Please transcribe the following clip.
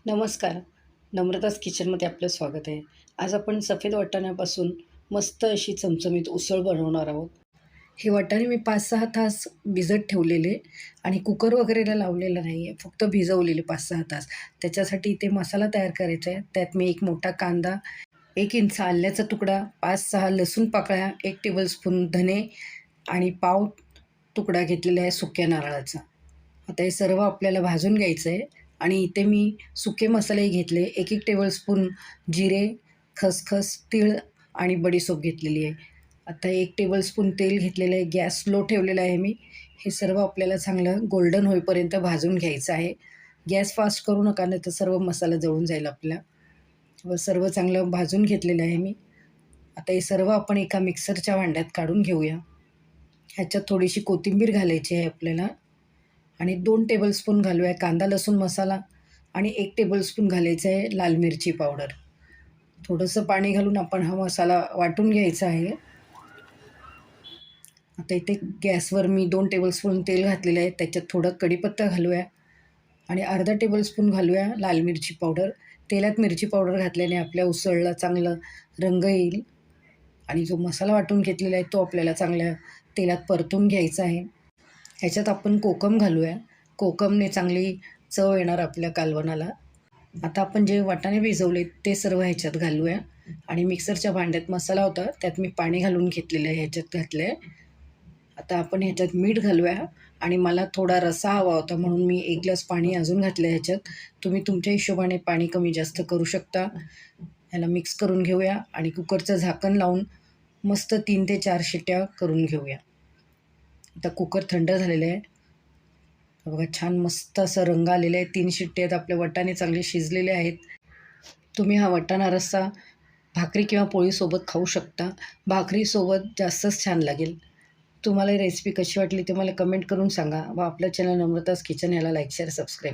नमस्कार. नम्रताच किचनमध्ये आपलं स्वागत आहे. आज आपण सफेद वाटाण्यापासून मस्त अशी चमचमीत उसळ बनवणार आहोत. हे वाटाणे मी 5-6 तास भिजत ठेवलेले आणि कुकर वगैरेला लावलेला नाही आहे. फक्त भिजवलेले 5-6 तास. त्याच्यासाठी इथे मसाला तयार करायचा आहे. त्यात मी एक मोठा कांदा, 1 इंच आल्याचा तुकडा, 5-6 लसूण पाकळ्या, 1 टेबलस्पून धने आणि पाव तुकडा घेतलेला आहे सुक्या नारळाचा. आता हे सर्व आपल्याला भाजून घ्यायचं आहे आणि इथे मी सुके मसाले घेतले. 1-1 टेबलस्पून जिरे, खसखस, तीळ आणि बडीशेप घेतलेली आहे. आता 1 टेबलस्पून तेल घेतलेलं आहे. गॅस स्लो ठेवलेला आहे मी. हे सर्व आपल्याला चांगलं गोल्डन होईपर्यंत भाजून घ्यायचं आहे. गॅस फास्ट करू नका, नाही तर सर्व मसाला जळून जाईल आपला. व सर्व चांगलं भाजून घेतलेलं आहे मी. आता हे सर्व आपण एका मिक्सरच्या भांड्यात काढून घेऊया. ह्याच्यात थोडीशी कोथिंबीर घालायची आहे आपल्याला आणि 2 टेबलस्पून घालूया कांदा लसूण मसाला आणि 1 टेबलस्पून घालायचं आहे लाल मिरची पावडर. थोडंसं पाणी घालून आपण हा मसाला वाटून घ्यायचा आहे. आता इथे गॅसवर मी 2 टेबलस्पून तेल घातलेलं आहे. त्याच्यात थोडं कढीपत्ता घालूया आणि अर्धा टेबलस्पून घालूया लाल मिरची पावडर. तेलात मिरची पावडर घातल्याने आपल्या उसळला चांगलं रंग येईल आणि जो मसाला वाटून घेतलेला आहे तो आपल्याला चांगल्या तेलात परतून घ्यायचा आहे. ह्याच्यात आपण कोकम घालूया. कोकमने चांगली चव येणार आपल्या कालवणाला. आता आपण जे वाटाणे भिजवले ते सर्व ह्याच्यात घालूया आणि मिक्सरच्या भांड्यात मसाला होता त्यात मी पाणी घालून घेतलेलं आहे, ह्याच्यात घातलं आहे. आता आपण ह्याच्यात मीठ घालूया आणि मला थोडा रस्सा हवा होता म्हणून मी 1 ग्लास पाणी अजून घातलं आहे ह्याच्यात. तुम्ही तुमच्या हिशोबाने पाणी कमी जास्त करू शकता. ह्याला मिक्स करून घेऊया आणि कुकरचं झाकण लावून मस्त 3 ते 4 शिट्ट्या करून घेऊया. आता कुकर थंड झालेलं आहे. बघा छान मस्त असा रंग आलेला आहे. 3 शिट्ट्यात आपले वाटाणे चांगले शिजलेले आहेत. तुम्ही हा वाटाणा रस्सा भाकरी किंवा पोळीसोबत खाऊ शकता. भाकरीसोबत जास्तच छान लागेल. तुम्हाला ही रेसिपी कशी वाटली ते मला कमेंट करून सांगा व आपल्या चॅनल नम्रताज किचन याला लाईक, शेअर, सबस्क्राईब